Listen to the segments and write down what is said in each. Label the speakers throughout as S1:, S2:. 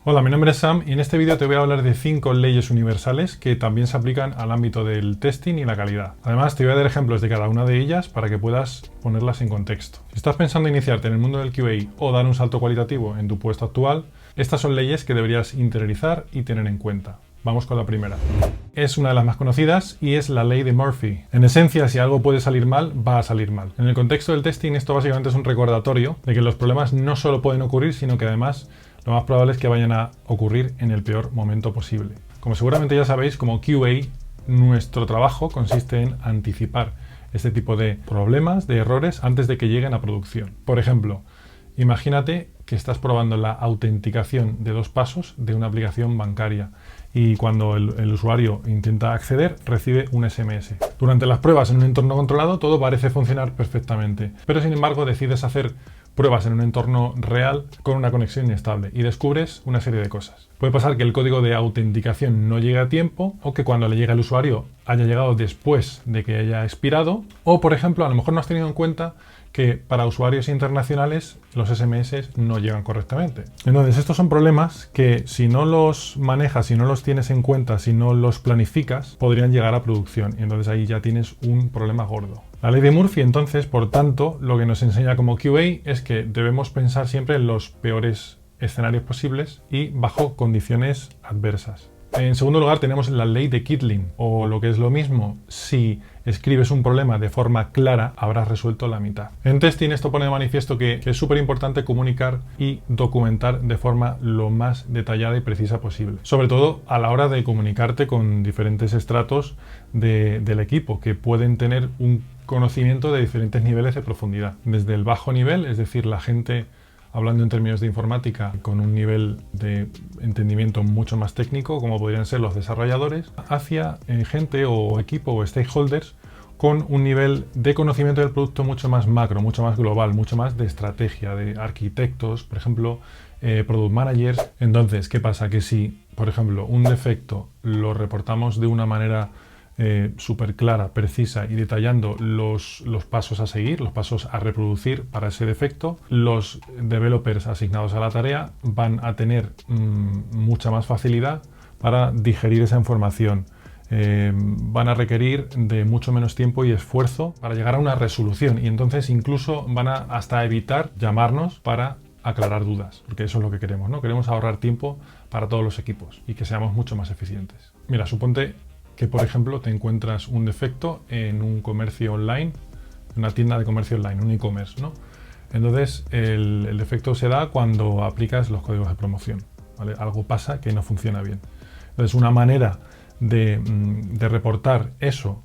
S1: Hola, mi nombre es Sam y en este vídeo te voy a hablar de 5 leyes universales que también se aplican al ámbito del testing y la calidad. Además, te voy a dar ejemplos de cada una de ellas para que puedas ponerlas en contexto. Si estás pensando en iniciarte en el mundo del QA o dar un salto cualitativo en tu puesto actual, estas son leyes que deberías interiorizar y tener en cuenta. Vamos con la primera. Es una de las más conocidas y es la ley de Murphy. En esencia, si algo puede salir mal, va a salir mal. En el contexto del testing, esto básicamente es un recordatorio de que los problemas no solo pueden ocurrir, sino que además lo más probable es que vayan a ocurrir en el peor momento posible. Como seguramente ya sabéis, como QA, nuestro trabajo consiste en anticipar este tipo de problemas, de errores, antes de que lleguen a producción. Por ejemplo, imagínate que estás probando la autenticación de 2 pasos de una aplicación bancaria y cuando el usuario intenta acceder recibe un SMS. Durante las pruebas en un entorno controlado todo parece funcionar perfectamente, pero sin embargo decides hacer pruebas en un entorno real con una conexión inestable y descubres una serie de cosas. Puede pasar que el código de autenticación no llegue a tiempo o que cuando le llega al usuario haya llegado después de que haya expirado o, por ejemplo, a lo mejor no has tenido en cuenta que para usuarios internacionales los SMS no llegan correctamente. Entonces, estos son problemas que si no los manejas, si no los tienes en cuenta, si no los planificas, podrían llegar a producción y entonces ahí ya tienes un problema gordo. La ley de Murphy, entonces, por tanto, lo que nos enseña como QA es que debemos pensar siempre en los peores escenarios posibles y bajo condiciones adversas. En segundo lugar tenemos la ley de Kittling, o lo que es lo mismo, si escribes un problema de forma clara, habrás resuelto la mitad. En testing esto pone de manifiesto que es súper importante comunicar y documentar de forma lo más detallada y precisa posible. Sobre todo a la hora de comunicarte con diferentes estratos del equipo, que pueden tener un conocimiento de diferentes niveles de profundidad. Desde el bajo nivel, es decir, la gente hablando en términos de informática con un nivel de entendimiento mucho más técnico, como podrían ser los desarrolladores, hacia gente o equipo o stakeholders con un nivel de conocimiento del producto mucho más macro, mucho más global, mucho más de estrategia, de arquitectos, por ejemplo, product managers. Entonces, ¿qué pasa? Que si, por ejemplo, un defecto lo reportamos de una manera súper clara, precisa y detallando los pasos a seguir, los pasos a reproducir para ese defecto, los developers asignados a la tarea van a tener mucha más facilidad para digerir esa información. Van a requerir de mucho menos tiempo y esfuerzo para llegar a una resolución y entonces incluso van a hasta evitar llamarnos para aclarar dudas, porque eso es lo que queremos, ¿no? Queremos ahorrar tiempo para todos los equipos y que seamos mucho más eficientes. Mira, suponte que, por ejemplo, te encuentras un defecto en un comercio online, una tienda de comercio online, un e-commerce, ¿no? Entonces, el defecto se da cuando aplicas los códigos de promoción, ¿vale? Algo pasa que no funciona bien. Entonces, una manera de reportar eso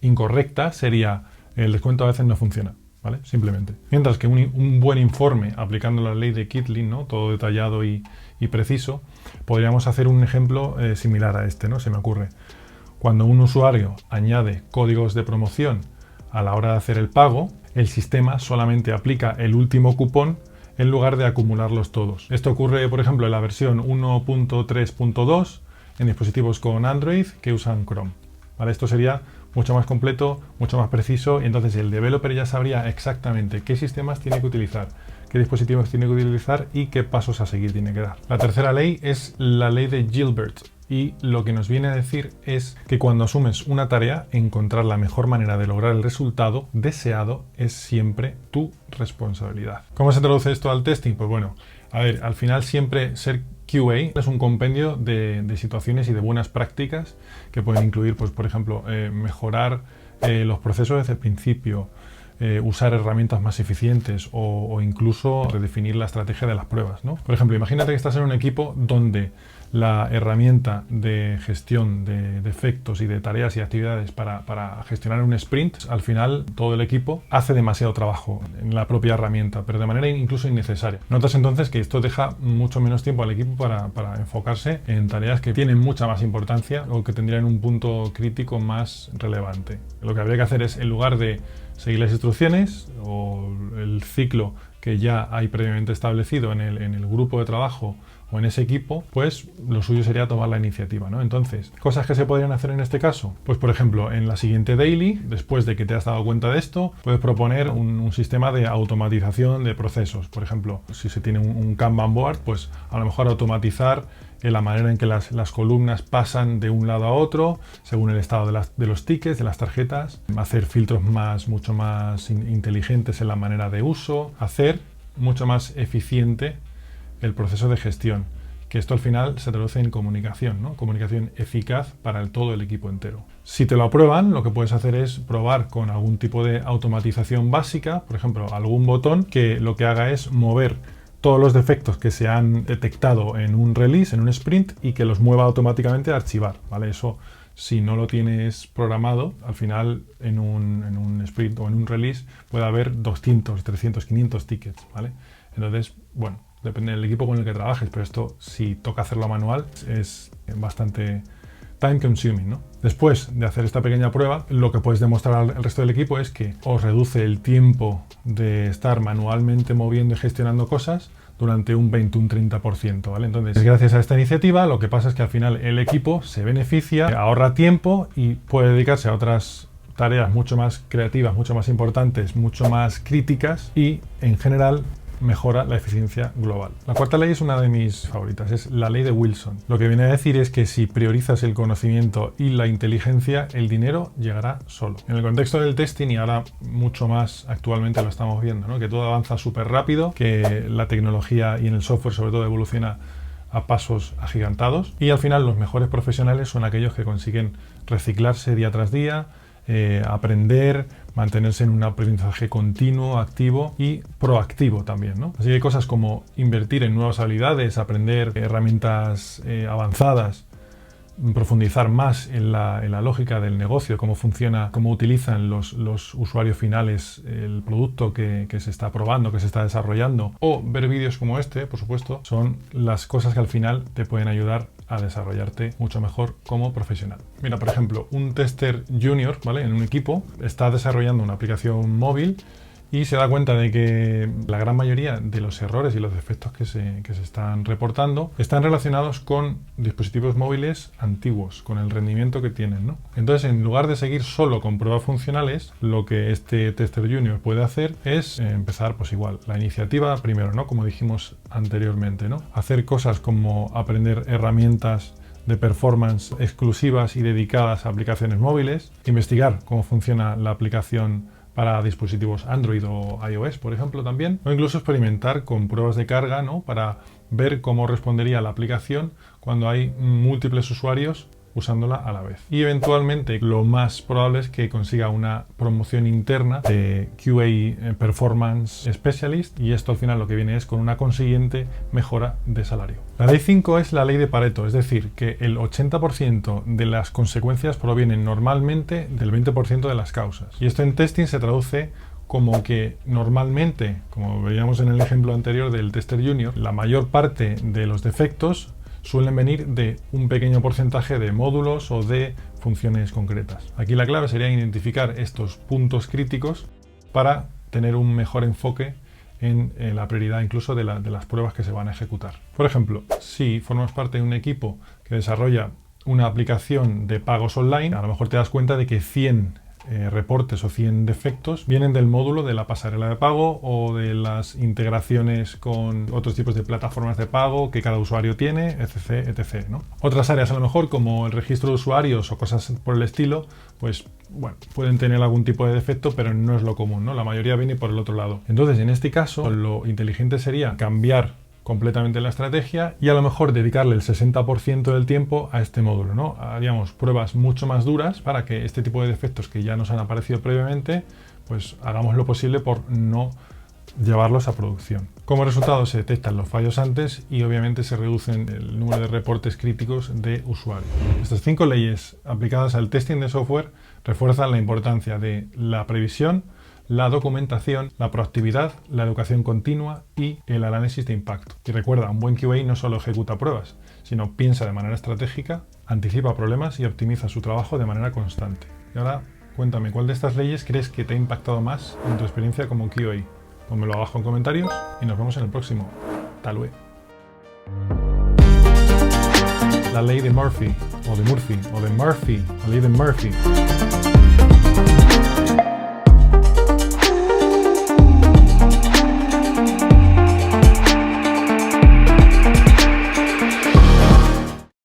S1: incorrecta sería el descuento a veces no funciona, ¿vale? Simplemente. Mientras que un buen informe aplicando la ley de Kittling, ¿no? Todo detallado y preciso, podríamos hacer un ejemplo similar a este, ¿no? Se me ocurre. Cuando un usuario añade códigos de promoción a la hora de hacer el pago, el sistema solamente aplica el último cupón en lugar de acumularlos todos. Esto ocurre, por ejemplo, en la versión 1.3.2 en dispositivos con Android que usan Chrome. ¿Vale? Esto sería mucho más completo, mucho más preciso y entonces el developer ya sabría exactamente qué sistemas tiene que utilizar, qué dispositivos tiene que utilizar y qué pasos a seguir tiene que dar. La tercera ley es la ley de Gilbert. Y lo que nos viene a decir es que cuando asumes una tarea, encontrar la mejor manera de lograr el resultado deseado es siempre tu responsabilidad. ¿Cómo se traduce esto al testing? Pues bueno, a ver, al final siempre ser QA es un compendio de situaciones y de buenas prácticas que pueden incluir, pues por ejemplo, mejorar los procesos desde el principio, usar herramientas más eficientes o incluso redefinir la estrategia de las pruebas, ¿no? Por ejemplo, imagínate que estás en un equipo donde la herramienta de gestión de defectos y de tareas y actividades para gestionar un sprint, al final todo el equipo hace demasiado trabajo en la propia herramienta, pero de manera incluso innecesaria. Notas entonces que esto deja mucho menos tiempo al equipo para enfocarse en tareas que tienen mucha más importancia o que tendrían un punto crítico más relevante. Lo que habría que hacer es, en lugar de seguir las instrucciones o el ciclo que ya hay previamente establecido en el grupo de trabajo o en ese equipo, pues lo suyo sería tomar la iniciativa, ¿no? Entonces, cosas que se podrían hacer en este caso, pues por ejemplo, en la siguiente daily, después de que te has dado cuenta de esto, puedes proponer un sistema de automatización de procesos. Por ejemplo, si se tiene un Kanban board, pues a lo mejor automatizar la manera en que las columnas pasan de un lado a otro, según el estado de los tickets, de las tarjetas, hacer filtros mucho más inteligentes en la manera de uso, hacer mucho más eficiente el proceso de gestión, que esto al final se traduce en comunicación, ¿no? Comunicación eficaz para todo el equipo entero. Si te lo aprueban, lo que puedes hacer es probar con algún tipo de automatización básica, por ejemplo, algún botón que lo que haga es mover todos los defectos que se han detectado en un release, en un sprint, y que los mueva automáticamente a archivar, ¿vale? Eso, si no lo tienes programado, al final en un sprint o en un release puede haber 200, 300, 500 tickets, ¿vale? Entonces, bueno, depende del equipo con el que trabajes, pero esto, si toca hacerlo manual, es bastante time consuming, ¿no? Después de hacer esta pequeña prueba, lo que puedes demostrar al resto del equipo es que os reduce el tiempo de estar manualmente moviendo y gestionando cosas durante un 20, un 30%, ¿vale? Entonces, gracias a esta iniciativa, lo que pasa es que al final el equipo se beneficia, ahorra tiempo y puede dedicarse a otras tareas mucho más creativas, mucho más importantes, mucho más críticas y, en general, mejora la eficiencia global. La cuarta ley es una de mis favoritas, es la ley de Wilson. Lo que viene a decir es que si priorizas el conocimiento y la inteligencia, el dinero llegará solo. En el contexto del testing, y ahora mucho más actualmente lo estamos viendo, ¿no? Que todo avanza súper rápido, que la tecnología y en el software sobre todo evoluciona a pasos agigantados, y al final los mejores profesionales son aquellos que consiguen reciclarse día tras día, aprender, mantenerse en un aprendizaje continuo, activo y proactivo también, ¿no? Así que hay cosas como invertir en nuevas habilidades, aprender herramientas avanzadas, profundizar más en la lógica del negocio, cómo funciona, cómo utilizan los usuarios finales el producto que se está probando, que se está desarrollando, o ver vídeos como este, por supuesto, son las cosas que al final te pueden ayudar a desarrollarte mucho mejor como profesional. Mira, por ejemplo, un tester junior, ¿vale? En un equipo está desarrollando una aplicación móvil y se da cuenta de que la gran mayoría de los errores y los defectos que se están reportando están relacionados con dispositivos móviles antiguos, con el rendimiento que tienen, ¿no? Entonces, en lugar de seguir solo con pruebas funcionales, lo que este tester junior puede hacer es empezar, pues igual, la iniciativa primero, ¿no? Como dijimos anteriormente, ¿no? Hacer cosas como aprender herramientas de performance exclusivas y dedicadas a aplicaciones móviles, investigar cómo funciona la aplicación para dispositivos Android o iOS, por ejemplo, también, o incluso experimentar con pruebas de carga, ¿no? Para ver cómo respondería la aplicación cuando hay múltiples usuarios usándola a la vez. Y eventualmente lo más probable es que consiga una promoción interna de QA Performance Specialist, y esto al final lo que viene es con una consiguiente mejora de salario. La ley 5 es la ley de Pareto, es decir, que el 80% de las consecuencias provienen normalmente del 20% de las causas. Y esto en testing se traduce como que normalmente, como veíamos en el ejemplo anterior del tester junior, la mayor parte de los defectos suelen venir de un pequeño porcentaje de módulos o de funciones concretas. Aquí la clave sería identificar estos puntos críticos para tener un mejor enfoque en la prioridad incluso de las pruebas que se van a ejecutar. Por ejemplo, si formas parte de un equipo que desarrolla una aplicación de pagos online, a lo mejor te das cuenta de que 100 reportes o 100 defectos vienen del módulo de la pasarela de pago o de las integraciones con otros tipos de plataformas de pago que cada usuario tiene, etc, etc, ¿no? Otras áreas a lo mejor, como el registro de usuarios o cosas por el estilo, pues bueno, pueden tener algún tipo de defecto, pero no es lo común, ¿no? La mayoría viene por el otro lado. Entonces, en este caso, lo inteligente sería cambiar completamente la estrategia y a lo mejor dedicarle el 60% del tiempo a este módulo, ¿no? Haríamos pruebas mucho más duras para que este tipo de defectos que ya nos han aparecido previamente, pues hagamos lo posible por no llevarlos a producción. Como resultado se detectan los fallos antes y obviamente se reducen el número de reportes críticos de usuarios. Estas 5 leyes aplicadas al testing de software refuerzan la importancia de la previsión, la documentación, la proactividad, la educación continua y el análisis de impacto. Y recuerda, un buen QA no solo ejecuta pruebas, sino piensa de manera estratégica, anticipa problemas y optimiza su trabajo de manera constante. Y ahora, cuéntame, ¿cuál de estas leyes crees que te ha impactado más en tu experiencia como QA? Pónmelo abajo en comentarios y nos vemos en el próximo. Hasta luego. la ley de Murphy, o de Murphy, la ley de Murphy.